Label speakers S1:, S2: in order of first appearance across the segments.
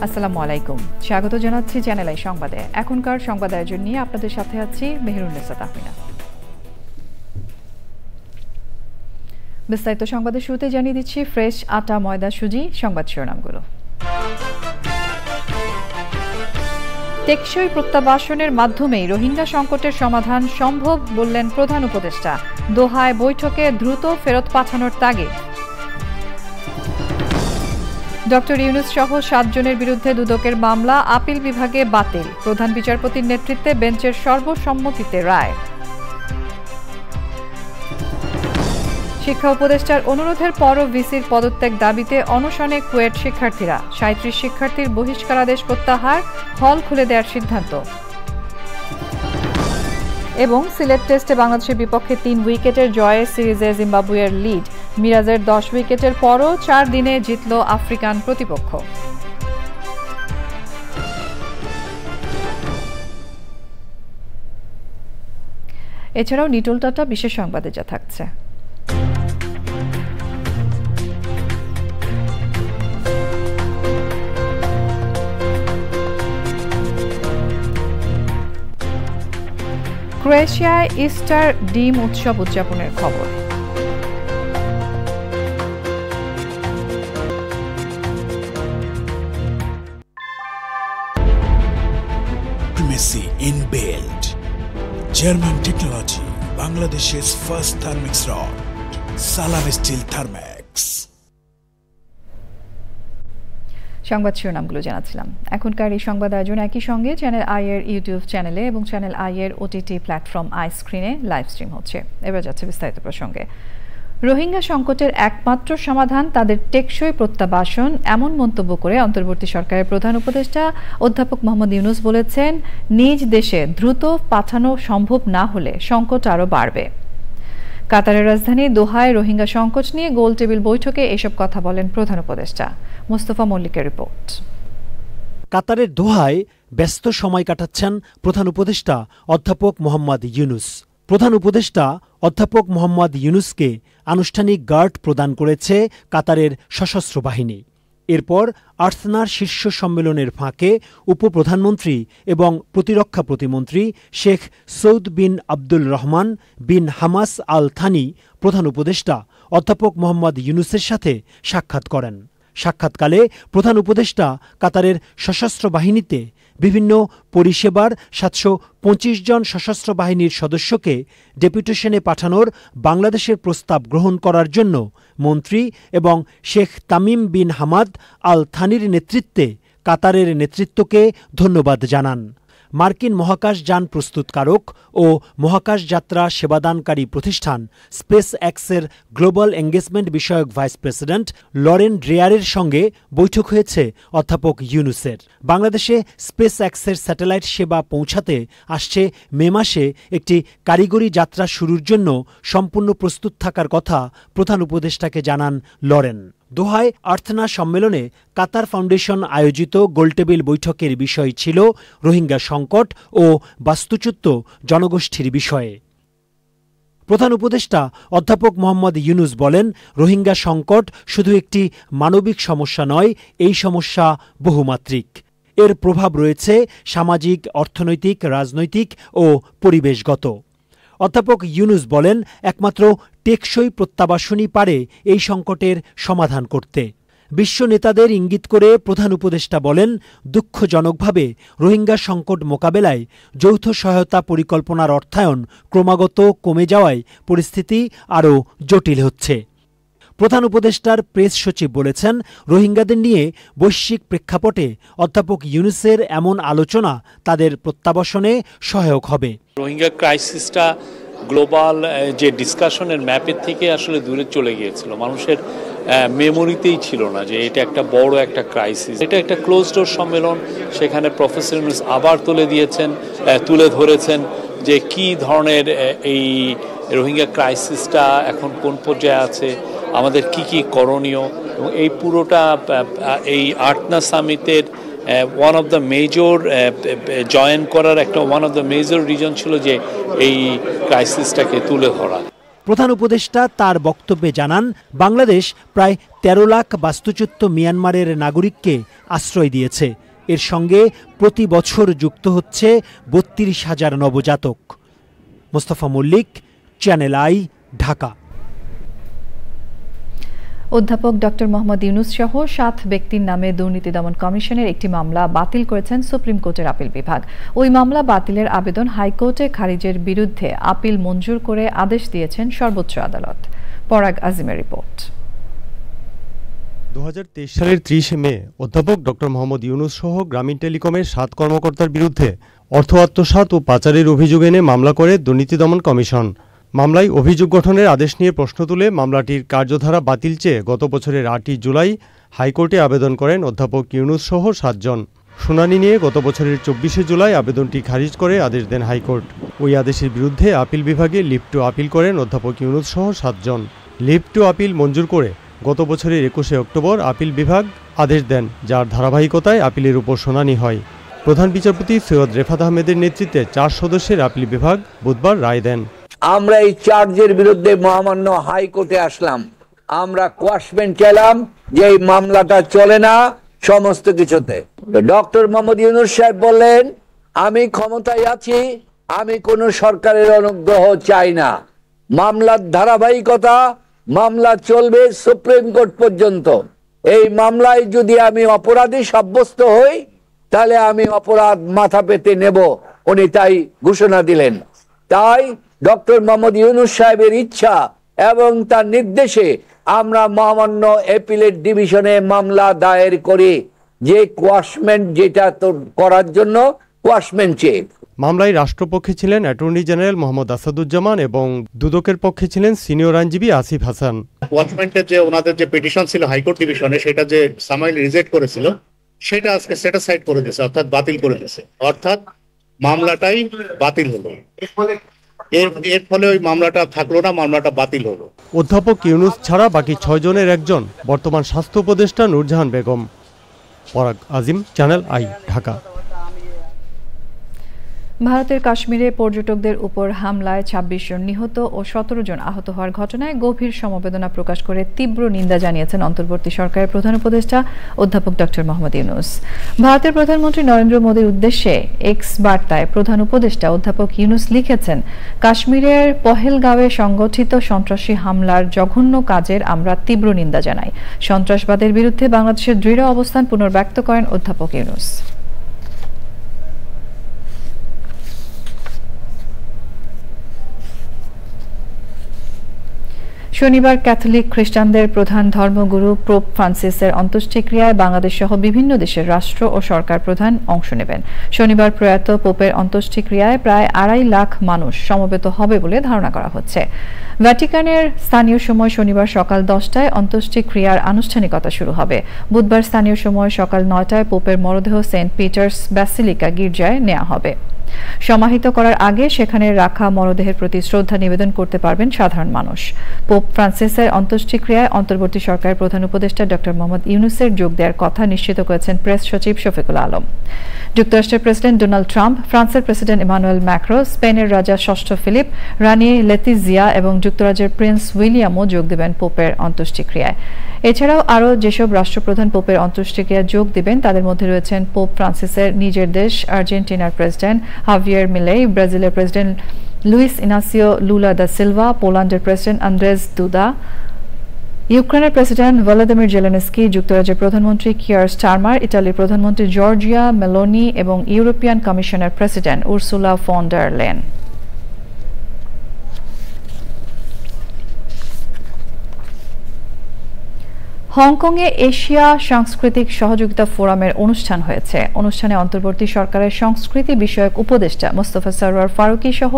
S1: আসসালামু আলাইকুম, স্বাগত জানাচ্ছি চ্যানেল আই সংবাদে। এখনকার সংবাদ আয়োজন নিয়ে আপনাদের সাথে আছি মেহেরুন্নেসা তাহমিনা। বিস্তারিত সংবাদের শুরুতে জানিয়ে দিচ্ছি ফ্রেশ আটা, ময়দা, সুজি। সংবাদ শিরোনামগুলো। টেকসই প্রত্যাবাসনের মাধ্যমেই রোহিঙ্গা সংকটের সমাধান সম্ভব বললেন প্রধান উপদেষ্টা। দোহায় বৈঠকে দ্রুত ফেরত পাঠানোর তাগিদ। ডক্টর ইউনূস সহ 7 জনের বিরুদ্ধে দুদকের মামলা আপিল বিভাগে বাতিল। প্রধান বিচারপতির নেতৃত্বে বেঞ্চের সর্বসম্মতিতে রায়। শিক্ষা উপদেষ্টার অনুরোধের পরও ভিসির পদত্যাগ দাবিতে অনশনে কুয়েট শিক্ষার্থীরা। 37 শিক্ষার্থীর বহিষ্কারাদেশ প্রত্যাহার, হল খুলে দেওয়ার সিদ্ধান্ত। এবং সিলেট টেস্টে বাংলাদেশের বিপক্ষে 3 উইকেটের জয়ে সিরিজে জিম্বাবুয়ের লিড। মিরাজের 10 উইকেটের পরও 4 দিনে জিতল আফ্রিকান প্রতিপক্ষ। এছাড়াও নিটোল টাটা বিশেষ সংবাদে যা থাকছে। ক্রোয়েশিয়ায় ইস্টার ডিম উৎসব উদযাপনের খবর।
S2: Primacy inbuilt. German technology. Bangladesh's first thermix rod. Salam Steel Thermax.
S1: সংবাদ শিরোনামগুলো জানাচ্ছিলাম। এখনকার এই সংবাদ আয়োজন একই সঙ্গে চ্যানেল আই এর ইউটিউব চ্যানেলে এবং চ্যানেল আই এর ওটিটি প্ল্যাটফর্ম আই স্ক্রিনে লাইভ স্ট্রিম হচ্ছে। এবার যাচ্ছে বিস্তারিত প্রসঙ্গে। রোহিঙ্গা সংকটের একমাত্র সমাধান তাদের টেকসই প্রত্যাবাসন, এমন মন্তব্য করে অন্তর্বর্তী সরকারের প্রধান উপদেষ্টা অধ্যাপক মোহাম্মদ ইউনূস বলেছেন, নিজ দেশে দ্রুত পাঠানো সম্ভব না হলে সংকট আরও বাড়বে। কাতারের রাজধানী দোহায় রোহিঙ্গা সংকট নিয়ে গোল টেবিল বৈঠকে এসব কথা বলেন প্রধান উপদেষ্টা। মোস্তফা মল্লিকের রিপোর্ট।
S3: কাতারের দোহায় ব্যস্ত সময় কাটাচ্ছেন প্রধান উপদেষ্টা অধ্যাপক মোহাম্মদ ইউনূস। প্রধান উপদেষ্টা অধ্যাপক মোহাম্মদ ইউনূসকে আনুষ্ঠানিক গার্ড প্রদান করেছে কাতারের সশস্ত্র বাহিনী। এরপর আর্সেনার শীর্ষ সম্মেলনের ফাঁকে উপপ্রধানমন্ত্রী এবং প্রতিরক্ষা প্রতিমন্ত্রী শেখ সৌদ বিন আব্দুল রহমান বিন হামাস আল থানি প্রধান উপদেষ্টা অধ্যাপক মোহাম্মদ ইউনূসের সাথে সাক্ষাৎ করেন। সাক্ষাৎকালে প্রধান উপদেষ্টা কাতারের সশস্ত্র বাহিনীতে বিভিন্ন পরিষেবার 725 জন সশস্ত্র বাহিনীর সদস্যকে ডেপুটেশনে পাঠানোর বাংলাদেশের প্রস্তাব গ্রহণ করার জন্য মন্ত্রী এবং Sheikh Tamim bin Hamad al থানির নেতৃত্বে কাতারের নেতৃত্বকে ধন্যবাদ জানান। মার্কিন মহাকাশযান প্রস্তুতকারক ও মহাকাশ যাত্রা সেবাদানকারী প্রতিষ্ঠান স্পেস এক্সের গ্লোবাল এঙ্গেজমেন্ট বিষয়ক ভাইস প্রেসিডেন্ট লরেন ড্রেয়ারের সঙ্গে বৈঠক হয়েছে অধ্যাপক ইউনূসের। বাংলাদেশে স্পেস এক্সের স্যাটেলাইট সেবা পৌঁছাতে আসছে মে মাসে একটি কারিগরি যাত্রা শুরুর জন্য সম্পূর্ণ প্রস্তুত থাকার কথা প্রধান উপদেষ্টাকে জানান লরেন। দোহায় আর্থনা সম্মেলনে কাতার ফাউন্ডেশন আয়োজিত গোলটেবিল বৈঠকের বিষয় ছিল রোহিঙ্গা সংকট ও বাস্তুচ্যুত জনগোষ্ঠীর বিষয়ে। প্রধান উপদেষ্টা অধ্যাপক মোহাম্মদ ইউনূস বলেন, রোহিঙ্গা সংকট শুধু একটি মানবিক সমস্যা নয়, এই সমস্যা বহুমাত্রিক। এর প্রভাব রয়েছে সামাজিক, অর্থনৈতিক, রাজনৈতিক ও পরিবেশগত। অধ্যাপক ইউনূস বলেন, একমাত্র টেকসই প্রত্যাবাসনই পারে এই সংকটের সমাধান করতে। বিশ্ব নেতাদের ইঙ্গিত করে প্রধান উপদেষ্টা বলেন, দুঃখজনকভাবে রোহিঙ্গা সংকট মোকাবেলায় যৌথ সহায়তা পরিকল্পনার অর্থায়ন ক্রমাগত কমে যাওয়ায় পরিস্থিতি আরও জটিল হচ্ছে। প্রধান উপদেষ্টার প্রেস সচিব বলেছেন, রোহিঙ্গাদের নিয়ে বৈশ্বিক প্রেক্ষাপটে অধ্যাপক ইউনূসের এমন আলোচনা তাদের প্রত্যাবাসনে সহায়ক হবে।
S4: রোহিঙ্গা ক্রাইসিসটা গ্লোবাল যে ডিসকাশনের ম্যাপের থেকে আসলে দূরে চলে গিয়েছিল, মানুষের মেমোরিতেই ছিল না যে এটা একটা বড় একটা ক্রাইসিস। এটা একটা ক্লোজ ডোর সম্মেলন, সেখানে প্রফেসর ইউনূস আবার তুলে ধরেছেন যে কি ধরনের এই রোহিঙ্গা ক্রাইসিসটা এখন কোন পর্যায়ে আছে, আমাদের কি কি করণীয়। এবং এই পুরোটা এই আর্টনা সামিটের one of the major join করার একটা one of the major reason ছিল যে এই ক্রাইসিসটাকে তুলে ধরা।
S3: প্রধান উপদেষ্টা তার বক্তব্যে জানান, বাংলাদেশ প্রায় ১৩ লাখ বাস্তুচ্যুত মিয়ানমারের নাগরিককে আশ্রয় দিয়েছে। এর সঙ্গে প্রতি বছর যুক্ত হচ্ছে ৩২,০০০ নবজাতক। Mostafa Mallik, Channel i, Dhaka.
S1: অধ্যাপক ডক্টর মোহাম্মদ ইউনুস সহ ৭ ব্যক্তির নামে দুর্নীতি দমন কমিশনের একটি মামলা বাতিল করেছেন সুপ্রিম কোর্টের আপিল বিভাগ। ওই মামলা বাতিলের আবেদন হাইকোর্টে খারিজের বিরুদ্ধে আপিল মঞ্জুর করে আদেশ দিয়েছেন সর্বোচ্চ আদালত। পরাগ আজিমের রিপোর্ট।
S5: ২০২৩ সালের ৩০ মে অধ্যাপক ডক্টর মোহাম্মদ ইউনুস সহ গ্রামীণ টেলিকমের ৭ কর্মকর্তার বিরুদ্ধে অর্থ আত্মসাৎ ও পাচারের অভিযোগ এনে মামলা করে দুর্নীতি দমন কমিশন। মামলায় অভিযোগ গঠনের আদেশ নিয়ে প্রশ্ন তুলে মামলাটির কার্যধারা বাতিল চেয়ে গত বছরের ৮ই জুলাই হাইকোর্টে আবেদন করেন অধ্যাপক ইউনুস সহ ৭ জন। শুনানি নিয়ে গত বছরের ২৪শে জুলাই আবেদনটি খারিজ করে আদেশ দেন হাইকোর্ট। ওই আদেশের বিরুদ্ধে আপিল বিভাগে লিভ টু আপিল করেন অধ্যাপক ইউনুস সহ ৭ জন। লিভ টু আপিল মঞ্জুর করে গত বছরের ২১শে অক্টোবর আপিল বিভাগ আদেশ দেন, যার ধারাবাহিকতায় আপিলের উপর শুনানি হয়। প্রধান বিচারপতি সৈয়দ রেফাত আহমেদের নেতৃত্বে ৪ সদস্যের আপিল বিভাগ বুধবার রায় দেন।
S6: আমরা এই চার্জের বিরুদ্ধে মহামান্য হাইকোর্টে আসলাম। আমরা কোয়াশমেন্ট চাইলাম যে এই মামলাটা চলে না সমস্ত কিছুতে। ডক্টর মোহাম্মদ ইউনুস সাহেব বললেন, আমি ক্ষমতায় আছি, আমি কোন সরকারের অনুগ্রহ চাই না। মামলার ধারাবাহিকতা, মামলা চলবে সুপ্রিম কোর্ট পর্যন্ত। এই মামলায় যদি আমি অপরাধী সাব্যস্ত হই তাহলে আমি অপরাধ মাথা পেতে নেব, উনি তাই ঘোষণা দিলেন। তাই ডক্টর মোহাম্মদ ইউনুস সাহেবের ইচ্ছা এবং তার নির্দেশে আমরা মহামান্য অ্যাপিলেট ডিভিশনে মামলা দায়ের করি যে কোয়াশমেন্ট যেটা তো করার জন্য কোয়াশমেন্ট চেয়ে।
S5: মামলায় রাষ্ট্রপক্ষে ছিলেন অ্যাটর্নি জেনারেল মোহাম্মদ আসাদুজ্জামান এবং দুদকের পক্ষে ছিলেন সিনিয়র আইনজীবী আসিফ হাসান।
S7: কোয়াশমেন্টের যে ওনাদের যে পিটিশন ছিল হাইকোর্ট ডিভিশনে, সেটা যে সামাইলি রিজেক্ট করেছিল সেটা আজকে সেটাসাইড করে দিয়েছে, অর্থাৎ বাতিল করে দিয়েছে, অর্থাৎ মামলাটাই বাতিল হলো। এর ফলে ওই মামলাটা থাকলো না, মামলাটা বাতিল হলো।
S5: অধ্যাপক ইউনুস ছাড়া বাকি ৬ জনের একজন বর্তমান স্বাস্থ্য উপদেষ্টা নূরজাহান বেগম। পরাগ আজিম, চ্যানেল আই, ঢাকা।
S1: ভারতের কাশ্মীরে পর্যটকদের উপর হামলায় ২৬ জন নিহত ও ১৭ জন আহত হওয়ার ঘটনায় গভীর সমবেদনা প্রকাশ করে তীব্র নিন্দা জানিয়েছেন অন্তর্বর্তী সরকারের প্রধান উপদেষ্টা অধ্যাপক ডক্টর মোহাম্মদ ইউনুস। ভারতের প্রধানমন্ত্রী নরেন্দ্র মোদীর উদ্দেশ্যে এক্স বার্তায় প্রধান উপদেষ্টা অধ্যাপক ইউনুস লিখেছেন, কাশ্মীরের পহেলগাঁওয়ে সংগঠিত সন্ত্রাসী হামলার জঘন্য কাজের আমরা তীব্র নিন্দা জানাই। সন্ত্রাসবাদের বিরুদ্ধে বাংলাদেশের দৃঢ় অবস্থান পুনর্ব্যক্ত করেন অধ্যাপক ইউনুস। শনিবার ক্যাথলিক খ্রিস্টানদের প্রধান ধর্মগুরু পোপ ফ্রান্সিসের অন্ত্যেষ্টিক্রিয়ায় বাংলাদেশ সহ বিভিন্ন দেশের রাষ্ট্র ও সরকার প্রধান অংশ নেবেন। শনিবার প্রয়াত পোপের অন্ত্যেষ্টিক্রিয়ায় প্রায় ২.৫ লাখ মানুষ সমবেত হবে বলে ধারণা করা হচ্ছে। ভ্যাটিকানের স্থানীয় সময় শনিবার সকাল ১০টায় অন্ত্যেষ্টিক্রিয়ার আনুষ্ঠানিকতা শুরু হবে। বুধবার স্থানীয় সময় সকাল ৯টায় পোপের মরদেহ সেন্ট পিটার্স ব্যাসিলিকা গির্জায় নেওয়া হবে। সমাহিত করার আগে সেখানে রাখা মরদেহের প্রতি শ্রদ্ধা নিবেদন করতে পারবেন সাধারণ মানুষ। পোপ ফ্রান্সিসের অন্ত্যেষ্টিক্রিয়ায় অন্তর্বর্তী সরকারের প্রধান উপদেষ্টা ডক্টর মোহাম্মদ ইউনুসের যোগ দেওয়ার কথা নিশ্চিত করেছেন প্রেস সচিব শফিকুল আলম। যুক্তরাষ্ট্রের প্রেসিডেন্ট ডোনাল্ড ট্রাম্প, ফ্রান্সের প্রেসিডেন্ট ইমানুয়েল ম্যাক্রো, স্পেনের রাজা ষষ্ঠ ফিলিপ, রানী লেতিজিয়া এবং যুক্তরাজ্যের প্রিন্স উইলিয়ামও যোগ দেবেন পোপের অন্ত্যেষ্টিক্রিয়ায়। এছাড়াও আরও যেসব রাষ্ট্রপ্রধান পোপের অন্ত্যেষ্টিক্রিয়ায় যোগ দেবেন তাদের মধ্যে রয়েছেন পোপ ফ্রান্সিসের নিজের দেশ আর্জেন্টিনার প্রেসিডেন্ট হাভিয়ের মিলেই, ব্রাজিলের president Luiz Inacio Lula da Silva, পোল্যান্ডের প্রেসিডেন্ট আন্দ্রেজ দুদা, ইউক্রেনের প্রেসিডেন্ট ভলোদিমির জেলেনস্কি, যুক্তরাজ্যের প্রধানমন্ত্রী কিয়ার স্টারমার, ইটালির প্রধানমন্ত্রী জর্জিয়া মেলোনি এবং ইউরোপিয়ান কমিশনের president Ursula von der Leyen. হংকংয়ে এশিয়া সাংস্কৃতিক সহযোগিতা ফোরামের অনুষ্ঠান হয়েছে। অনুষ্ঠানে অন্তর্বর্তী সরকারের সংস্কৃতি বিষয়ক উপদেষ্টা মোস্তফা সরওয়ার ফারুকী সহ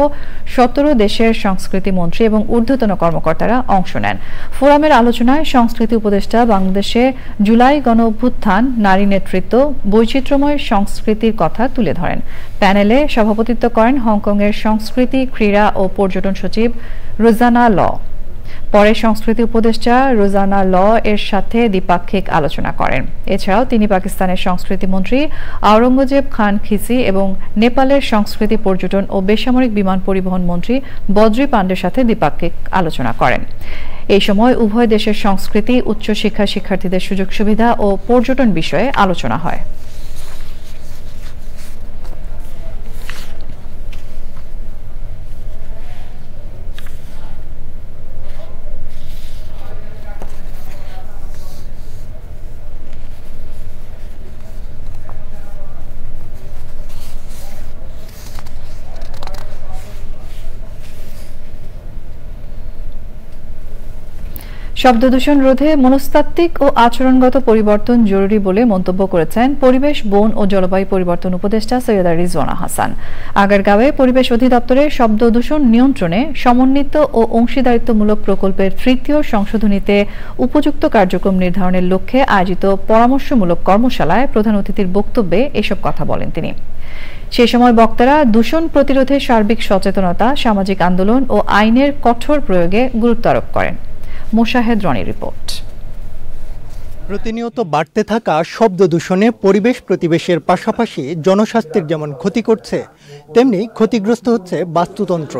S1: ১৭ দেশের সংস্কৃতি মন্ত্রী এবং ঊর্ধ্বতন কর্মকর্তারা অংশ নেন। ফোরামের আলোচনায় সংস্কৃতি উপদেষ্টা বাংলাদেশে জুলাই গণঅভ্যুত্থান, নারী নেতৃত্ব, বৈচিত্র্যময় সংস্কৃতির কথা তুলে ধরেন। প্যানেলে সভাপতিত্ব করেন হংকংয়ের সংস্কৃতি, ক্রীড়া ও পর্যটন সচিব রোজানা ল। পরে সংস্কৃতি উপদেষ্টা রোজানা ল এর সাথে দ্বিপাক্ষিক আলোচনা করেন। এছাড়াও তিনি পাকিস্তানের সংস্কৃতি মন্ত্রী আওরঙ্গজেব খান খিসি এবং নেপালের সংস্কৃতি, পর্যটন ও বেসামরিক বিমান পরিবহন মন্ত্রী বদ্রি পান্ডের সাথে দ্বিপাক্ষিক আলোচনা করেন। এই সময় উভয় দেশের সংস্কৃতি, উচ্চশিক্ষা শিক্ষার্থীদের সুযোগ সুবিধা ও পর্যটন বিষয়ে আলোচনা হয়। শব্দ দূষণ রোধে মনস্তাত্ত্বিক ও আচরণগত পরিবর্তন জরুরি বলে মন্তব্য করেছেন পরিবেশ, বন ও জলবায়ু পরিবর্তন উপদেষ্টা সৈয়দা রিজওয়ানা হাসান। আগারগাঁওয়ে পরিবেশ অধিদপ্তরের শব্দ দূষণ নিয়ন্ত্রণে সমন্বিত ও অংশীদারিত্বমূলক প্রকল্পের তৃতীয় সংশোধনীতে উপযুক্ত কার্যক্রম নির্ধারণের লক্ষ্যে আয়োজিত পরামর্শমূলক কর্মশালায় প্রধান অতিথির বক্তব্যে এসব কথা বলেন তিনি। সে সময় বক্তারা দূষণ প্রতিরোধে সার্বিক সচেতনতা, সামাজিক আন্দোলন ও আইনের কঠোর প্রয়োগে গুরুত্ব আরোপ করেন। মোশাহেদ রনির রিপোর্ট।
S8: প্রতিনিয়ত বাড়তে থাকা শব্দ দূষণে পরিবেশ প্রতিবেশের পাশাপাশি জনস্বাস্থ্যের যেমন ক্ষতি করছে, তেমনি ক্ষতিগ্রস্ত হচ্ছে বাস্তুতন্ত্র।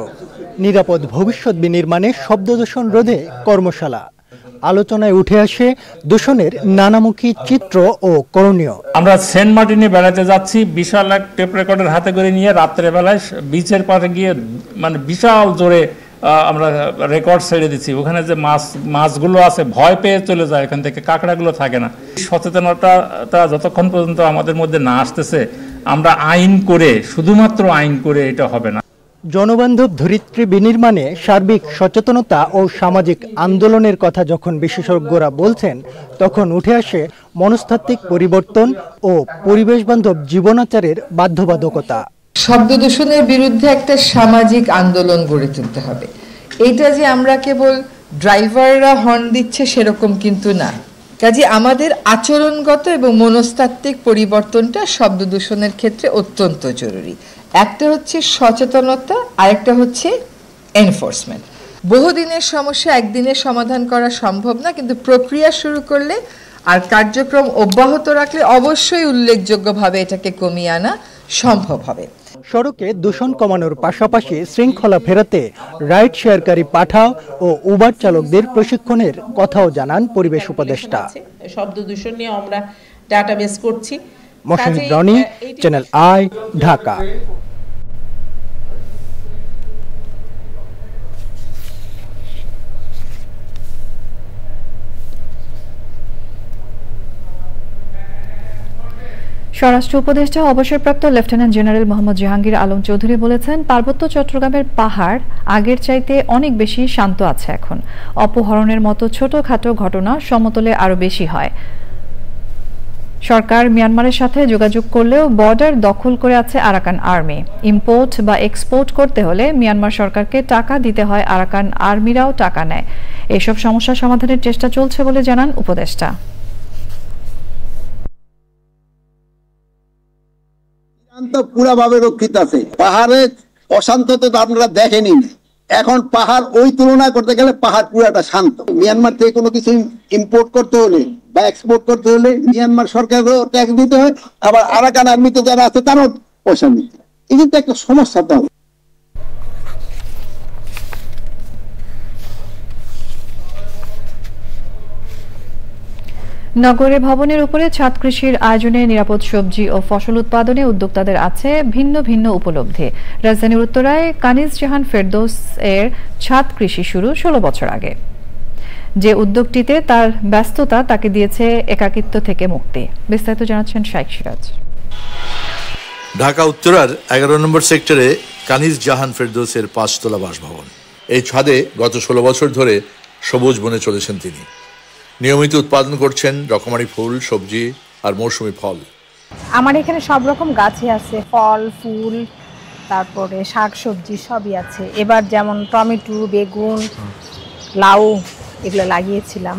S8: নিরাপদ ভবিষ্যৎ বিনির্মাণে শব্দ দূষণ রোধে কর্মশালা। আলোচনায় উঠে আসে দূষণের নানামুখী চিত্র ও করণীয়।
S9: আমরা সেন্ট মার্টিনে বেড়াতে যাচ্ছি, বিশাল এক টেপ রেকর্ডার হাতে করে নিয়ে রাত্রে বেলায় বিচের পাশে গিয়ে বিশাল জোরে আমরা রেকর্ড ছেড়ে দিচ্ছি। ওখানে যে মাছগুলো আছে ভয় পেয়ে চলে যায়, এখান থেকে কাঁকড়াগুলো থাকে না। সচেতনতা যতক্ষণ পর্যন্ত আমাদের মধ্যে না আসতেছে, আমরা আইন করে, শুধুমাত্র আইন করে এটা হবে না।
S8: জনবান্ধব ধরিত্রী বিনির্মাণে সার্বিক সচেতনতা ও সামাজিক আন্দোলনের কথা যখন বিশেষজ্ঞরা বলছেন, তখন উঠে আসে মনস্তাত্ত্বিক পরিবর্তন ও পরিবেশ বান্ধব জীবনাচারের বাধ্যবাধকতা।
S10: শব্দ দূষণের বিরুদ্ধে একটা সামাজিক আন্দোলন গড়ে তুলতে হবে। এটা যে আমরা কেবল ড্রাইভাররা হর্ন দিচ্ছে সেরকম কিন্তু না। কাজে আমাদের আচরণগত এবং মনস্তাত্ত্বিক পরিবর্তনটা শব্দ দূষণের ক্ষেত্রে অত্যন্ত জরুরি। একটা হচ্ছে সচেতনতা, আরেকটা হচ্ছে এনফোর্সমেন্ট। বহুদিনের সমস্যা একদিনে সমাধান করা সম্ভব না, কিন্তু প্রক্রিয়া শুরু করলে আর কার্যক্রম অব্যাহত রাখলে অবশ্যই উল্লেখযোগ্যভাবে এটাকে কমিয়ে আনা সম্ভব হবে।
S8: সড়কে দূষণ কমানোর পাশাপাশি শৃঙ্খলা ফেরাতে রাইড শেয়ারকারী পাঠাও ও উবার চালকদের প্রশিক্ষণের কথাও জানান পরিবেশ উপদেষ্টা।
S11: শব্দ দূষণ নিয়ে আমরা ডাটাবেস করছি।
S8: Moshahid Roni, Channel i, Dhaka.
S1: স্বরাষ্ট্র উপদেষ্টা অবসরপ্রাপ্ত লেফটেন্যান্ট জেনারেল মোহাম্মদ জাহাঙ্গীর আলম চৌধুরী বলেছেন, পার্বত্য চট্টগ্রামের পাহাড় আগের চাইতে অনেক বেশি শান্ত আছে এখন। অপহরণের মতো ছোটখাটো ঘটনা সমতলে আরো বেশি হয়। সরকার মিয়ানমারের সাথে যোগাযোগ করলেও বর্ডার দখল করে আছে আরাকান আর্মি। ইম্পোর্ট বা এক্সপোর্ট করতে হলে মিয়ানমার সরকারকে টাকা দিতে হয়, আরাকান আর্মিরাও টাকা নেয়। এসব সমস্যা সমাধানের চেষ্টা চলছে বলে জানান উপদেষ্টা।
S12: পুরাভাবে রক্ষিত আছে। পাহাড়ের অশান্ততা আপনারা দেখেনি, এখন পাহাড় ওই তুলনা করতে গেলে পাহাড় পুরাটা শান্ত। মিয়ানমার থেকে কোনো কিছু ইম্পোর্ট করতে হলে বা এক্সপোর্ট করতে হলে মিয়ানমার সরকারও ট্যাক্স দিতে হয়, আবার আরাকান আর্মিতে যারা আছে তারও পয়সা নিতে হয়। এই কিন্তু একটা সমস্যা। তো
S1: নগরে ভবনের উপরে ছাদ কৃষির আয়োজনে নিরাপদ সবজি ও ফসল উৎপাদনে উদ্যোক্তাদের আছে ভিন্ন ভিন্ন উপলব্ধি। রাজধানীর উত্তরায় কানিজ জাহান ফেরদৌস এর ছাদ কৃষি শুরু 16 বছর আগে। যে উদ্যোগটিতে তার ব্যস্ততা তাকে দিয়েছে একাকিত্ব থেকে মুক্তি। বিস্তারিত জানাচ্ছেন শাইখ সিরাজ।
S13: ঢাকা উত্তরার 11 নম্বর সেক্টরে কানিজ জাহান ফেরদৌসের 5 তলা বাসভবন। এই ছাদে গত 16 বছর ধরে সবুজ বনে চলেছেন তিনি। নিয়মিত উৎপাদন করছেন রকমারি ফুল, সবজি আর মৌসুমি ফল।
S14: আমার এখানে সব রকম গাছই আছে, ফল, ফুল, তারপরে শাক সবজি সবই আছে। এবার যেমন টমেটো, বেগুন, লাউ এগুলো লাগিয়েছিলাম।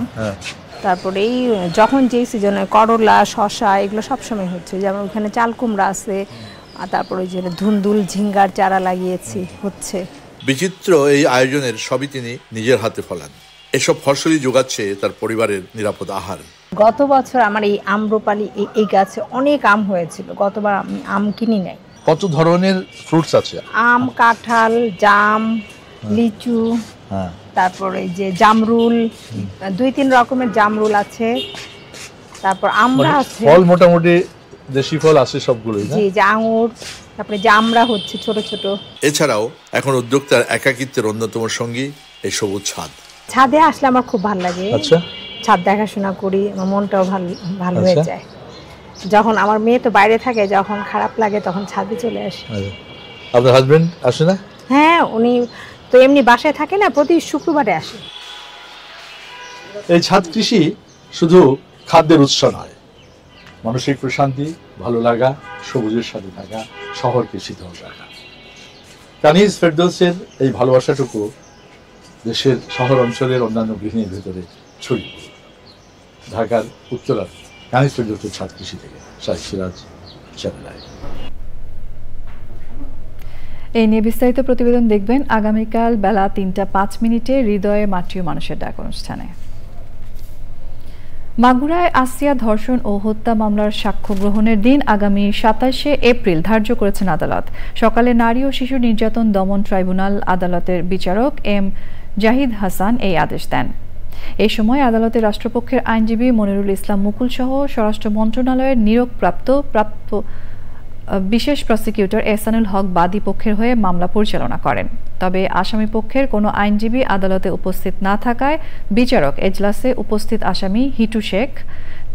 S14: তারপরে এই যখন যেই সিজনে করলা, শসা এগুলো সবসময় হচ্ছে। যেমন ওখানে চাল কুমড়া আছে, আর তারপরে ওই যে ধুন্দুল, ঝিঙ্গার চারা লাগিয়েছি, হচ্ছে।
S13: বিচিত্র এই আয়োজনের সবই তিনি নিজের হাতে ফলান। এসব ফসলই যোগাচ্ছে তার পরিবারের নিরাপদ আহার।
S14: গত বছর আমার এই আম্রপালি এই গাছে অনেক আম হয়েছিল, গতবার আমি আম কিনি নাই।
S13: কত ধরনের ফ্রুটস আছে?
S14: আম, কাঁঠাল, জাম, লিচু, তারপরে যে জামরুল, 2-3 রকমের জামরুল আছে, তারপর আমরা আছে।
S13: ফল মোটামুটি দেশি ফল আছে সবগুলোই,
S14: জি, যে আঙুর, তারপরে জামরা হচ্ছে ছোট ছোট।
S13: এছাড়াও এখন উদ্যোক্তার একাকিত্বের অন্যতম সঙ্গী এই সবুজ ছাদ।
S14: ছাদে আসলে আমার খুব ভালো লাগে।
S13: আচ্ছা,
S14: ছাদ দেখাশোনা করি, আমার মনটাও ভালো হয়ে যায়। যখন আমার মেয়ে তো বাইরে থাকে, যখন খারাপ লাগে তখন ছাদে চলে আসে।
S13: আপনার হাজবেন্ড আসে না?
S14: হ্যাঁ, উনি তো এমনি বাসায় থাকে না, প্রতি শুক্রবারে আসে।
S13: এই ছাদ কৃষি শুধু খাদ্যের উৎস নয়, মানসিক প্রশান্তি, ভালো লাগা, সবুজের সাথে থাকা, শহরকে শীতল রাখা। কানিজ ফেরদৌসের এই ভালোবাসাটুকু দেশের শহর অঞ্চলের অন্যান্য গৃহিণীর ভেতরে ছড়িয়ে পড়ে। ঢাকার উত্তরার কানিজ ফেরদৌসের ছাদ কৃষি থেকে শাহেদ সিরাজ, চ্যানেল আই।
S1: এই নিয়ে বিস্তারিত প্রতিবেদন দেখবেন আগামীকাল বেলা 3:05 হৃদয়ে মাতৃ মানুষের ডাক অনুষ্ঠানে। মাগুরায় আসিয়া ধর্ষণ ও হত্যা মামলার সাক্ষ্য গ্রহণের দিন আগামী 27 এপ্রিল ধার্য করেছেন আদালত। সকালে নারী ও শিশু নির্যাতন দমন ট্রাইব্যুনাল আদালতের বিচারক এম জাহিদ হাসান এই আদেশ দেন। এই সময় আদালতের রাষ্ট্রপক্ষের আইনজীবী মনিরুল ইসলাম মুকুল সহ স্বরাষ্ট্র মন্ত্রণালয়ের নিয়োগপ্রাপ্ত বিশেষ প্রসিকিউটর এহসানুল হক বাদী পক্ষের হয়ে মামলা পরিচালনা করেন। তবে আসামি পক্ষের কোনো আইনজীবী আদালতে উপস্থিত না থাকায় বিচারক এজলাসে উপস্থিত আসামি হিটু শেখ,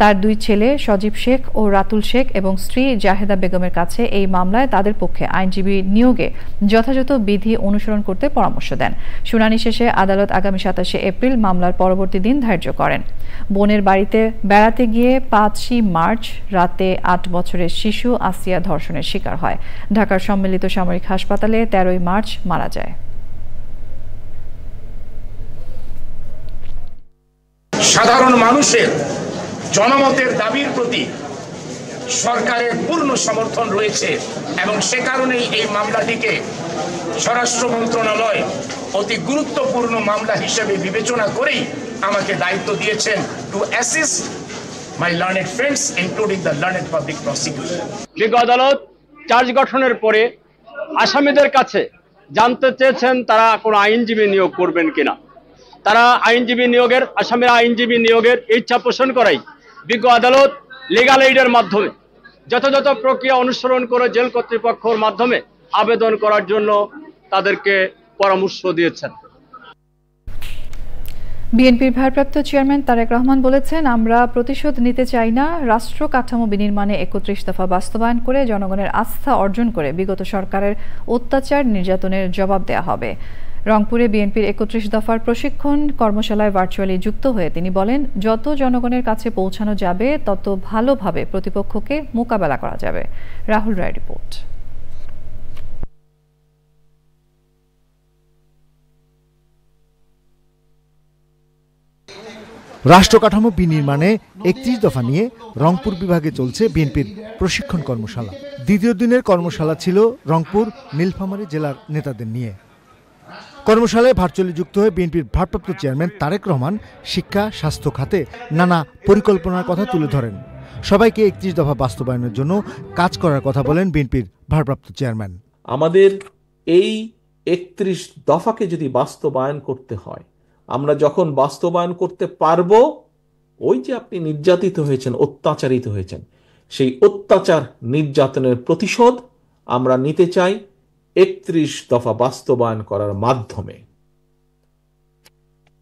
S1: তার 2 ছেলে সজীব শেখ ও রাতুল শেখ এবং স্ত্রী জাহেদা বেগমের কাছে এই মামলায় তাদের পক্ষে আইনজীবী নিয়োগে যথাযথ বিধি অনুসরণ করতে পরামর্শ দেন। শুনানি শেষে আদালত আগামী 27 এপ্রিল মামলার পরবর্তী দিন ধার্য করেন। বোনের বাড়িতে বেড়াতে গিয়ে 5 মার্চ রাতে 8 বছরের শিশু আসিয়া ধর্ষণের শিকার হয়। ঢাকার সম্মিলিত সামরিক হাসপাতালে 13 মার্চ মারা যায়।
S15: সাধারণ মানুষের জনমতের দাবির প্রতি সরকারের পূর্ণ সমর্থন রয়েছে এবং সে কারণেই এই মামলাটিকে স্বরাষ্ট্র মন্ত্রণালয় অতি গুরুত্বপূর্ণ মামলা হিসেবে বিবেচনা করেই আমাকে দায়িত্ব দিয়েছেন two assist my learned friends including the learned public prosecutor.
S16: বিজ্ঞ আদালত চার্জ গঠনের পরে আসামিদের কাছে জানতে চেয়েছেন তারা কোনো আইনজীবী নিয়োগ করবেন কিনা। তারা আইনজীবী নিয়োগের, আসামের আইনজীবী নিয়োগের ইচ্ছা পোষণ করাই বিজ্ঞ আদালত লিগাল এইডের মাধ্যমে যথাযথ প্রক্রিয়া অনুসরণ করে জেল কর্তৃপক্ষের মাধ্যমে আবেদন করার জন্য তাদেরকে পরামর্শ দিয়েছেন।
S1: বিএনপির ভারপ্রাপ্ত চেয়ারম্যান তারেক রহমান বলেছেন, আমরা প্রতিশোধ নিতে চাই না। রাষ্ট্র কাঠামো বিনির্মাণে 31 দফা বাস্তবায়ন করে জনগণের আস্থা অর্জন করে বিগত সরকারের অত্যাচার নির্যাতনের জবাব দেয়া হবে। রংপুরে বিএনপির 31 দফার প্রশিক্ষণ কর্মশালায় ভার্চুয়ালি যুক্ত হয়ে তিনি বলেন, যত জনগণের কাছে পৌঁছানো যাবে তত ভালোভাবে প্রতিপক্ষকে মোকাবেলা করা যাবে। রাহুল রায় রিপোর্ট।
S17: রাষ্ট্র কাঠামো বিনির্মাণে 31 দফা নিয়ে রংপুর বিভাগে চলছে বিএনপির প্রশিক্ষণ কর্মশালা। দ্বিতীয় দিনের কর্মশালা ছিল রংপুর নীলফামারী জেলার নেতাদের নিয়ে। কর্মশালায় ভার্চুয়ালি যুক্ত হয়ে বিএনপির ভারপ্রাপ্ত চেয়ারম্যান তারেক রহমান শিক্ষা স্বাস্থ্য খাতে নানা পরিকল্পনার কথা তুলে ধরেন। সবাইকে 31 দফা বাস্তবায়নের জন্য কাজ করার কথা বলেন বিএনপির ভারপ্রাপ্ত চেয়ারম্যান।
S18: আমাদের এই 31 দফাকে যদি বাস্তবায়ন করতে হয়, আমরা যখন বাস্তবায়ন করতে পারবো, ওই যে আপনি নির্যাতিত হয়েছেন, অত্যাচারিত হয়েছেন, সেই অত্যাচার নির্যাতনের প্রতিশোধ আমরা নিতে চাই 31 দফা বাস্তবায়ন করার মাধ্যমে।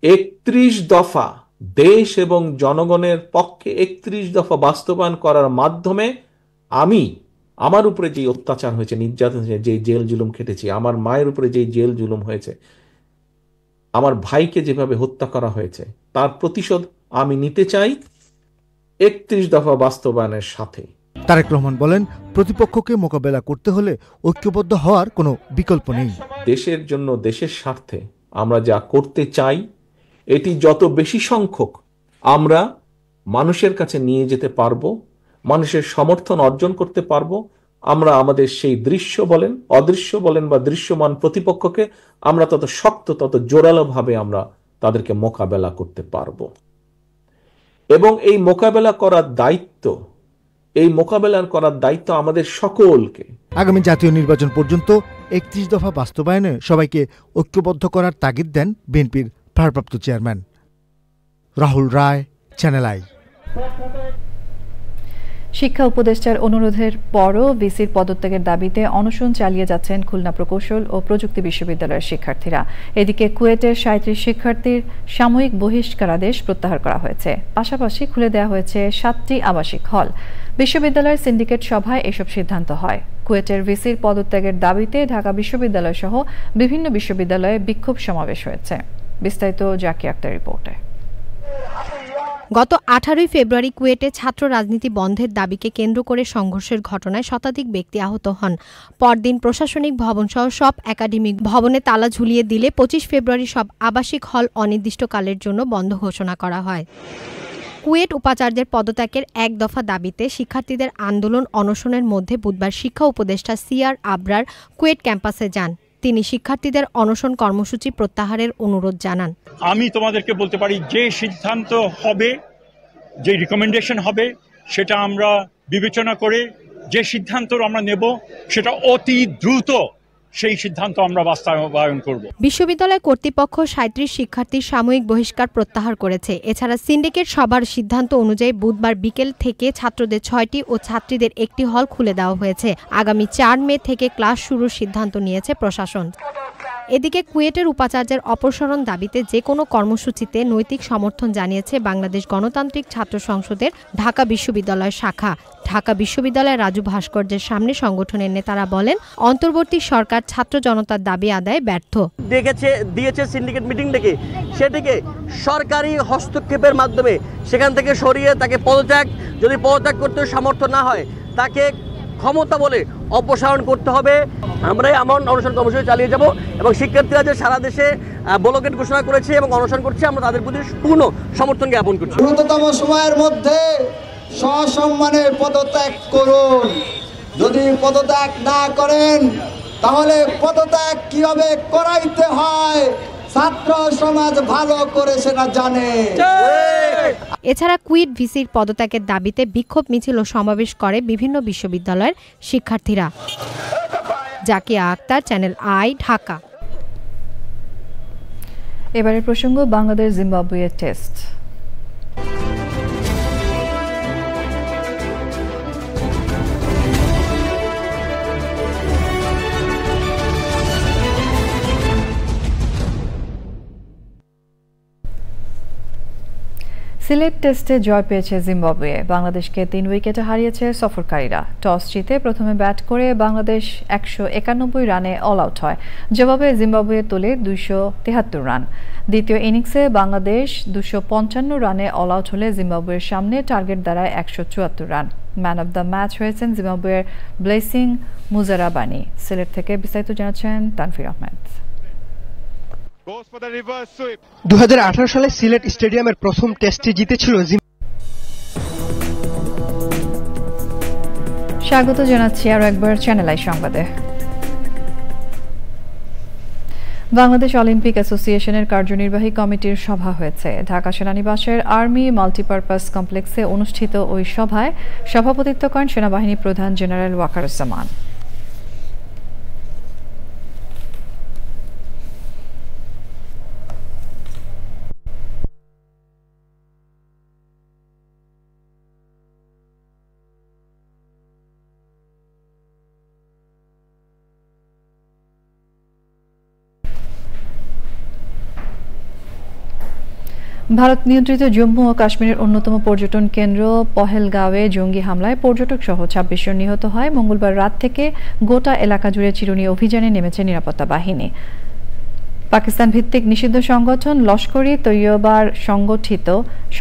S18: 31 দফা দেশ এবং জনগণের পক্ষে 31 দফা বাস্তবায়ন করার মাধ্যমে আমার উপরে যে অত্যাচার হয়েছে, নির্যাতন হয়েছে, যে জেল জুলুম খেটেছি, আমার মায়ের উপরে যে জেল জুলুম হয়েছে, আমার ভাইকে যেভাবে হত্যা করা হয়েছে, তার প্রতিশোধ আমি নিতে চাই 31 দফা বাস্তবায়নের সাথে।
S17: তারেক রহমান বলেন, প্রতিপক্ষকে মোকাবেলা করতে হলে ঐক্যবদ্ধ হওয়ার কোনো বিকল্প নেই।
S18: দেশের জন্য, দেশের স্বার্থে আমরা যা করতে চাই, এটি যত বেশি সংখ্যক আমরা মানুষের কাছে নিয়ে যেতে পারবো, মানুষের সমর্থন অর্জন করতে পারবো, আমরা আমাদের সেই দৃশ্য বলেন, অদৃশ্য বলেন বা দৃশ্যমান প্রতিপক্ষকে আমরা তত শক্ত, তত জোরালো ভাবে আমরা তাদেরকে মোকাবেলা করতে পারবো। এবং এই মোকাবেলা করার দায়িত্ব আমাদের সকলকে।
S17: আগামী জাতীয় নির্বাচন পর্যন্ত ৩১ দফা বাস্তবায়নে সবাইকে ঐক্যবদ্ধ করার তাগিদ দেন বিএনপির ভারপ্রাপ্ত chairman. Rahul Roy, Channel i.
S1: শিক্ষা উপদেষ্টার অনুরোধের পরও ভিসির পদত্যাগের দাবিতে অনশন চালিয়ে যাচ্ছেন খুলনা প্রকৌশল ও প্রযুক্তি বিশ্ববিদ্যালয়ের শিক্ষার্থীরা। এদিকে কুয়েটের ৩৭ শিক্ষার্থীর সাময়িক বহিষ্কারাদেশ প্রত্যাহার করা হয়েছে। পাশাপাশি খুলে দেওয়া হয়েছে ৭টি আবাসিক হল। বিশ্ববিদ্যালয়ের সিন্ডিকেট সভায় এসব সিদ্ধান্ত হয়। কুয়েটের ভিসির পদত্যাগের দাবিতে ঢাকা বিশ্ববিদ্যালয় সহ বিভিন্ন বিশ্ববিদ্যালয়ে বিক্ষোভ সমাবেশ হয়েছে। বিস্তারিত জাকি আক্তার রিপোর্টে।
S19: গত 18 ফেব্রুয়ারি কুয়েটে ছাত্র রাজনীতি বন্ধের দাবিকে কেন্দ্র করে সংঘর্ষের ঘটনায় শতাধিক ব্যক্তি আহত হন। পরদিন প্রশাসনিক ভবনসহ সব একাডেমিক ভবনে তালা ঝুলিয়ে দিলে 25 ফেব্রুয়ারি সব আবাসিক হল অনির্দিষ্টকালের জন্য বন্ধ ঘোষণা করা হয়। কুয়েট উপাচার্যের পদত্যাগের এক দফা দাবিতে শিক্ষার্থীদের আন্দোলন অনশনের মধ্যে বুধবার শিক্ষা উপদেষ্টা সিআর আবরার কুয়েট ক্যাম্পাসে যান। তিনি শিক্ষার্থীদের অনশন কর্মসূচি প্রত্যাহারের অনুরোধ জানান।
S20: আমি তোমাদেরকে বলতে পারি, যে সিদ্ধান্ত হবে, যে রিকমেন্ডেশন হবে, সেটা আমরা বিবেচনা করে যে সিদ্ধান্ত আমরা নেব সেটা অতি দ্রুত সেই সিদ্ধান্ত আমরা বাস্তবায়ন করব।
S19: বিশ্ববিদ্যালয় কর্তৃপক্ষ ৩৭ শিক্ষার্থীর সাময়িক বহিষ্কার প্রত্যাহার করেছে। এছাড়া সিন্ডিকেট সভার সিদ্ধান্ত অনুযায়ী বুধবার বিকেল থেকে ছাত্রদের ৬টি ও ছাত্রীদের একটি হল খুলে দেওয়া হয়েছে। আগামী ৪ মে থেকে ক্লাস শুরুর সিদ্ধান্ত নিয়েছে প্রশাসন। এদিকে কুয়েটের উপাচার্যের অপসারণ দাবিতে যে কোনো কর্মসূচিতে নৈতিক সমর্থন জানিয়েছে বাংলাদেশ গণতান্ত্রিক ছাত্র সংসদের ঢাকা বিশ্ববিদ্যালয় শাখা। ঢাকা বিশ্ববিদ্যালয়ের রাজু ভাস্কর্যের সামনে সংগঠনের নেতারা বলেন, অন্তর্বর্তী সরকার ছাত্র জনতার দাবি আদায়ে ব্যর্থ।
S21: দিয়েছে সিন্ডিকেট মিটিং ডেকে, সেটিকে সরকারি হস্তক্ষেপের মাধ্যমে সেখান থেকে সরিয়ে তাকে যদি পদত্যাগ করতে সামর্থ্য না হয় তাকে ক্ষমতা বলে অপসারণ করতে হবে। আমরা এমন অনশন কর্মসূচি চালিয়ে যাব এবং শিক্ষার্থীরা যে সারা দেশে ব্লকেট ঘোষণা করেছে এবং অনশন করছে, আমরা তাদের প্রতি পূর্ণ সমর্থন জ্ঞাপন করছি।
S22: দ্রুততম সময়ের মধ্যে সসম্মানে পদত্যাগ করুন। যদি পদত্যাগ না করেন তাহলে পদত্যাগ কিভাবে করাইতে হয় ছাত্র সমাজ ভালো করে সেটা জানে।
S19: এছাড়া কুয়েট ভিসির পদত্যাগের দাবিতে বিক্ষোভ মিছিল ও সমাবেশ করে বিভিন্ন বিশ্ববিদ্যালয়ের শিক্ষার্থীরা। Zakia Akter, Channel i, Dhaka.
S1: এবারের প্রসঙ্গ বাংলাদেশ জিম্বাবুয়ে টেস্ট। সিলেট টেস্টে জয় পেয়েছে জিম্বাবুয়ে। বাংলাদেশকে 3 উইকেটে হারিয়েছে সফরকারীরা। টস জিতে প্রথমে ব্যাট করে বাংলাদেশ 191 রানে অল আউট হয়। জবাবে জিম্বাবুয়ে তোলে 273 রান। দ্বিতীয় ইনিংসে বাংলাদেশ 255 রানে অল আউট হলে জিম্বাবুয়ের সামনে টার্গেট দাঁড়ায় 174 run. Man of the match হয়েছেন জিম্বাবুয়ের ব্লেসিং মুজারাবানি। সিলেট থেকে বিস্তারিত জানাচ্ছেন তানফির আহমেদ।
S23: 2018 সালে সিলেট স্টেডিয়ামের প্রথম টেস্টে জিতেছিল।
S1: স্বাগত জানাচ্ছি আরও একবার চ্যানেল আই সংবাদে। বাংলাদেশ অলিম্পিক অ্যাসোসিয়েশনের কার্যনির্বাহী কমিটির সভা হয়েছে। ঢাকা সেনানিবাসের আর্মি মাল্টিপারপাস কমপ্লেক্সে অনুষ্ঠিত ওই সভায় সভাপতিত্ব করেন সেনাবাহিনী প্রধান জেনারেল ওয়াকারুজ্জামান। ভারত নিয়ন্ত্রিত জম্মু ও কাশ্মীরের অন্যতম পর্যটন কেন্দ্র পহেলগাঁওয়ে জঙ্গি হামলায় পর্যটক সহ 26 জন নিহত হয়। মঙ্গলবার রাত থেকে গোটা এলাকা জুড়ে চিরুনি অভিযানে নেমেছে নিরাপত্তা বাহিনী। পাকিস্তান ভিত্তিক নিষিদ্ধ সংগঠন লস্কর-ই তৈয়বার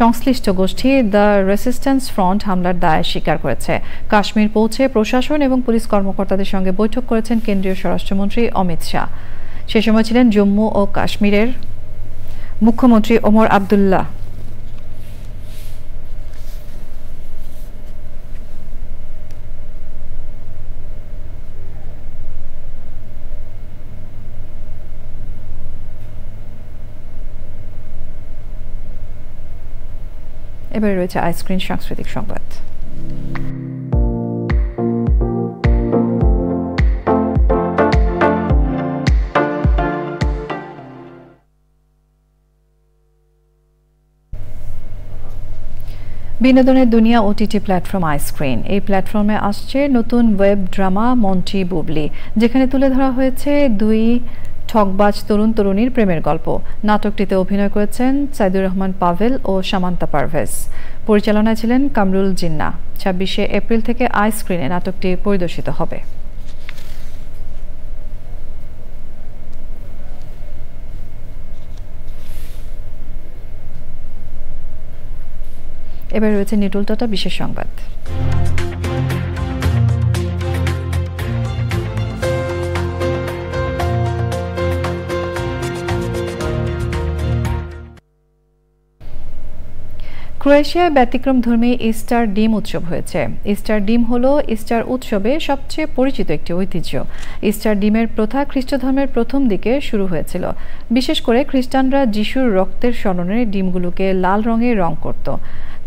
S1: সংশ্লিষ্ট গোষ্ঠী দ্য রেসিস্ট্যান্স ফ্রন্ট হামলার দায় স্বীকার করেছে। কাশ্মীর পৌঁছে প্রশাসন এবং পুলিশ কর্মকর্তাদের সঙ্গে বৈঠক করেছেন কেন্দ্রীয় স্বরাষ্ট্রমন্ত্রী অমিত শাহ। সে সময় ছিলেন জম্মু ও কাশ্মীরের মুখ্যমন্ত্রী ওমর আবদুল্লাহ। এবারে রয়েছে আইস্ক্রিন সাংস্কৃতিক সংবাদ। বিনোদনের দুনিয়া ওটিটি প্ল্যাটফর্ম আইস্ক্রিন। এই প্ল্যাটফর্মে আসছে নতুন ওয়েব ড্রামা মন্টি বুবলি, যেখানে তুলে ধরা হয়েছে দুই ঠকবাজ তরুণ তরুণীর প্রেমের গল্প। নাটকটিতে অভিনয় করেছেন সাইদুর রহমান পাভেল ও সামান্তা পারভেজ। পরিচালনায় ছিলেন কামরুল জিন্না। 26শে এপ্রিল থেকে আইস্ক্রিনে নাটকটি পরিদর্শিত হবে। এবার রয়েছে নিটুল টাটা বিশেষ সংবাদ। ক্রোয়েশিয়ায় ব্যতিক্রমধর্মী ইস্টার ডিম উৎসব হয়েছে। ইস্টার ডিম হলো ইস্টার উৎসবে সবচেয়ে পরিচিত একটি ঐতিহ্য। ইস্টার ডিমের প্রথা খ্রিস্ট ধর্মের প্রথম দিকে শুরু হয়েছিল। বিশেষ করে খ্রিস্টানরা যিশুর রক্তের স্মরণে ডিমগুলোকে লাল রঙে রং করত।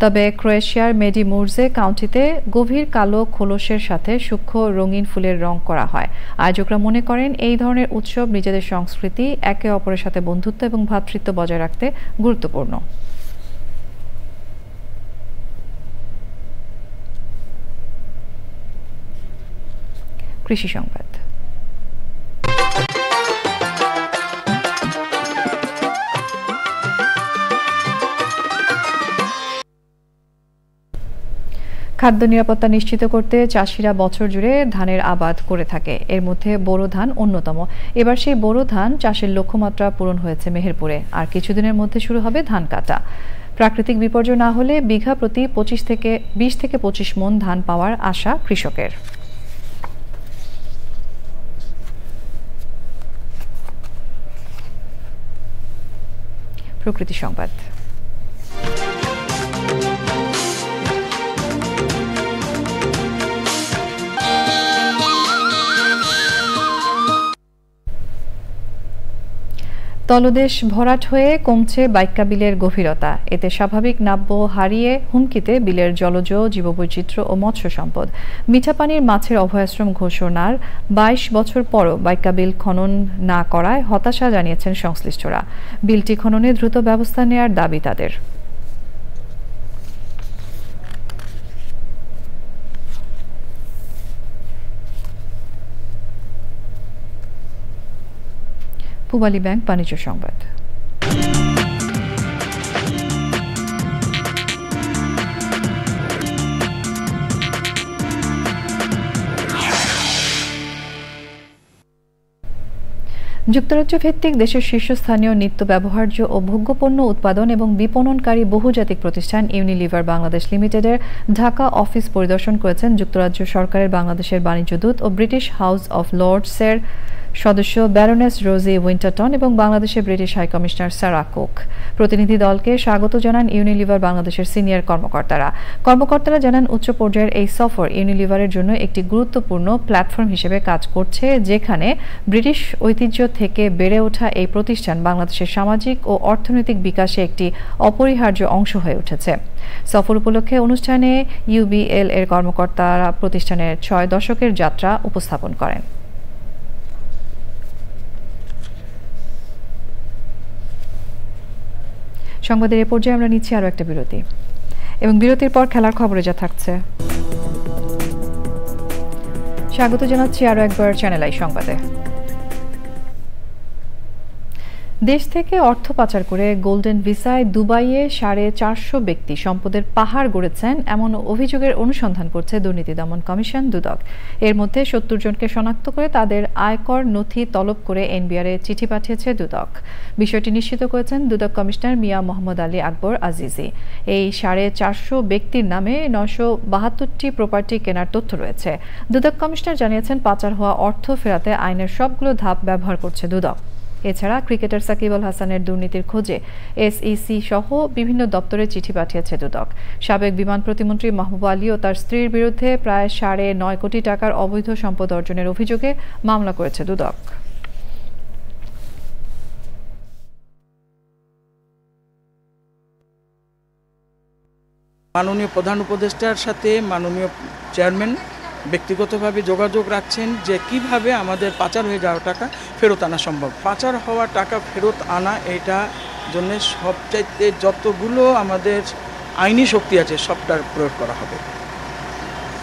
S1: তবে ক্রোয়েশিয়ার মেডিমুরজে কাউন্টিতে গভীর কালো খোলসের সাথে সূক্ষ্ম রঙিন ফুলের রং করা হয়। আয়োজকরা মনে করেন এই ধরনের উৎসব নিজেদের সংস্কৃতি, একে অপরের সাথে বন্ধুত্ব এবং ভ্রাতৃত্ব বজায় রাখতে গুরুত্বপূর্ণ। কৃষি সংবাদ। খাদ্য নিরাপত্তা নিশ্চিত করতে চাষিরা বছর জুড়ে ধানের আবাদ করে থাকে। এর মধ্যে বোরো ধান অন্যতম। এবার সেই বোরো ধান চাষের লক্ষ্যমাত্রা পূরণ হয়েছে মেহেরপুরে। আর কিছুদিনের মধ্যে শুরু হবে ধান কাটা। প্রাকৃতিক বিপর্যয় না হলে বিঘা প্রতি 20 থেকে 25 মণ ধান পাওয়ার আশা কৃষকের। প্রকৃতি সংবাদ। তলদেশ ভরাট হয়ে কমছে বাইক্কা বিলের গভীরতা। এতে স্বাভাবিক নাব্য হারিয়ে হুমকিতে বিলের জলজ জীববৈচিত্র্য ও মৎস্য সম্পদ। মিঠা পানির মাছের অভয়াশ্রম ঘোষণার 22 বছর পরও বাইক্কা বিল খনন না করায় হতাশা জানিয়েছেন সংশ্লিষ্টরা। বিলটি খননে দ্রুত ব্যবস্থা নেয়ার দাবি তাদের। পূবালী ব্যাংক বাণিজ্য সংবাদ। যুক্তরাজ্য ভিত্তিক দেশের শীর্ষস্থানীয় নিত্য ব্যবহার্য ও ভোগ্যপণ্য উৎপাদন এবং বিপণনকারী বহুজাতিক প্রতিষ্ঠান ইউনিলিভার বাংলাদেশ লিমিটেডের ঢাকা অফিস পরিদর্শন করেছেন যুক্তরাজ্য সরকারের বাংলাদেশের বাণিজ্য দূত ও ব্রিটিশ হাউস অব লর্ডসের সদস্য ব্যারোনেস রোজি উইন্টারটন এবং বাংলাদেশের ব্রিটিশ হাইকমিশনার সারা কুক। প্রতিনিধি দলকে স্বাগত জানান ইউনিলিভার বাংলাদেশের সিনিয়র কর্মকর্তারা জানান উচ্চ পর্যায়ের এই সফর ইউনিলিভারের জন্য একটি গুরুত্বপূর্ণ প্ল্যাটফর্ম হিসেবে কাজ করছে, যেখানে ব্রিটিশ ঐতিহ্য থেকে বেড়ে ওঠা এই প্রতিষ্ঠান বাংলাদেশের সামাজিক ও অর্থনৈতিক বিকাশে একটি অপরিহার্য অংশ হয়ে উঠেছে। সফর উপলক্ষে অনুষ্ঠানে ইউবিএল এর কর্মকর্তারা প্রতিষ্ঠানের 6 দশকের যাত্রা উপস্থাপন করেন। সংবাদের এ পর্যায়ে আমরা নিচ্ছি আরও একটা বিরতি এবং বিরতির পর খেলার খবরে যা থাকছে। স্বাগত জানাচ্ছি আরও একবার চ্যানেল আই সংবাদে। দেশ থেকে অর্থ পাচার করে গোল্ডেন ভিসায় দুবাইয়ে 450 ব্যক্তি সম্পদের পাহাড় গড়েছেন এমন অভিযোগের অনুসন্ধান করছে দুর্নীতি দমন কমিশন দুদক। এর মধ্যে 70 জনকে শনাক্ত করে তাদের আয়কর নথি তলব করে এনবিআরে চিঠি পাঠিয়েছে দুদক। বিষয়টি নিশ্চিত করেছেন দুদক কমিশনার মিয়া মোহাম্মদ আলী আকবর আজিজি। এই 450 ব্যক্তির নামে 972টি প্রপার্টি কেনার তথ্য রয়েছে। দুদক কমিশনার জানিয়েছেন পাচার হওয়া অর্থ ফেরাতে আইনের সবগুলো ধাপ ব্যবহার করছে দুদক। এছাড়া ক্রিকেটার সাকিব আল হাসানের দুর্নীতির খোঁজে এসইসি সহ বিভিন্ন দপ্তরে চিঠি পাঠিয়েছে দুদক। সাবেক বিমান প্রতিমন্ত্রী মাহবুব আলী ও তার স্ত্রীর বিরুদ্ধে প্রায় 9.5 কোটি টাকার অবৈধ সম্পদ অর্জনের অভিযোগে মামলা করেছে দুদক।
S2: মাননীয় প্রধান উপদেষ্টার সাথে মাননীয় চেয়ারম্যান ব্যক্তিগতভাবে যোগাযোগ রাখছেন যে কিভাবে আমাদের পাচার হয়ে যাওয়া টাকা ফেরত আনা সম্ভব। পাচার হওয়া টাকা ফেরত আনা এটা জন্য সবচাইতে যতগুলো আমাদের আইনি শক্তি আছে সবটার প্রয়োগ করা হবে,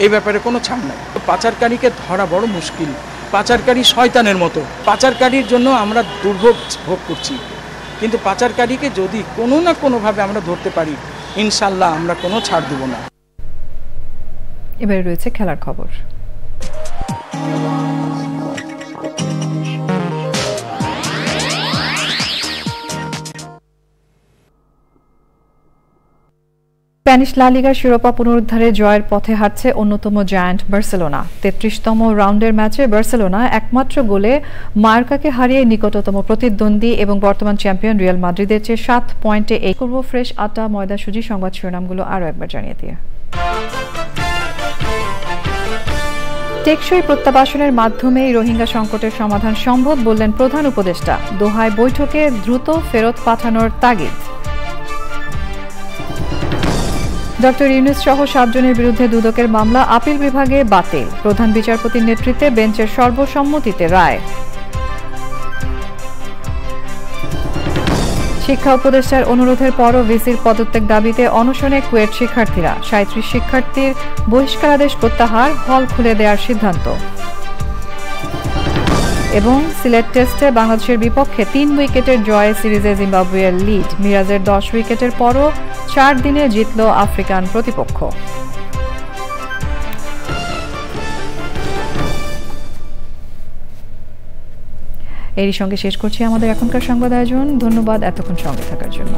S2: এই ব্যাপারে কোনো ছাড় নাই। পাচারকারীকে ধরা বড় মুশকিল, পাচারকারী শয়তানের মতো। পাচারকারীর জন্য আমরা দুর্ভোগ ভোগ করছি, কিন্তু পাচারকারীকে যদি কোনো না কোনোভাবে আমরা ধরতে পারি ইনশাল্লাহ আমরা কোনো ছাড় দেব না।
S1: এবারে রয়েছে খেলার খবর। স্প্যানিশ লা লিগার শিরোপা পুনরুদ্ধারে জয়ের পথে হাঁটছে অন্যতম জায়ান্ট বার্সেলোনা। 33তম রাউন্ডের ম্যাচে বার্সেলোনা একমাত্র গোলে মায়োর্কাকে হারিয়ে নিকটতম প্রতিদ্বন্দ্বী এবং বর্তমান চ্যাম্পিয়ন রিয়াল মাদ্রিদের চেয়ে 7 পয়েন্টে এই করব। ফ্রেশ আটা ময়দা সুজি সংবাদ শিরোনামগুলো আরও একবার জানিয়ে দিয়ে। টেকসই প্রত্যাবাসনের মাধ্যমেই রোহিঙ্গা সংকটের সমাধান সম্ভব বললেন প্রধান উপদেষ্টা। দোহায় বৈঠকে দ্রুত ফেরত পাঠানোর তাগিদ। ডক্টর ইউনূস সহ 7 জনের বিরুদ্ধে দুদকের মামলা আপিল বিভাগে বাতিল। প্রধান বিচারপতির নেতৃত্বে বেঞ্চের সর্বসম্মতিতে রায়। শিক্ষা উপদেষ্টার অনুরোধের পরও ভিসির পদত্যাগ দাবিতে অনশনে কুয়েট শিক্ষার্থীরা। 37 শিক্ষার্থীর বহিষ্কারাদেশ প্রত্যাহার, হল খুলে দেওয়ার সিদ্ধান্ত। এবং সিলেট টেস্টে বাংলাদেশের বিপক্ষে 3 উইকেটের জয়ে সিরিজে জিম্বাবুয়ের লিড। মিরাজের 10 উইকেটের পরও 4 দিনে জিতল আফ্রিকান প্রতিপক্ষ। এরই সঙ্গে শেষ করছি আমাদের এখনকার সংবাদ আয়োজন। ধন্যবাদ এতক্ষণ সঙ্গে থাকার জন্য।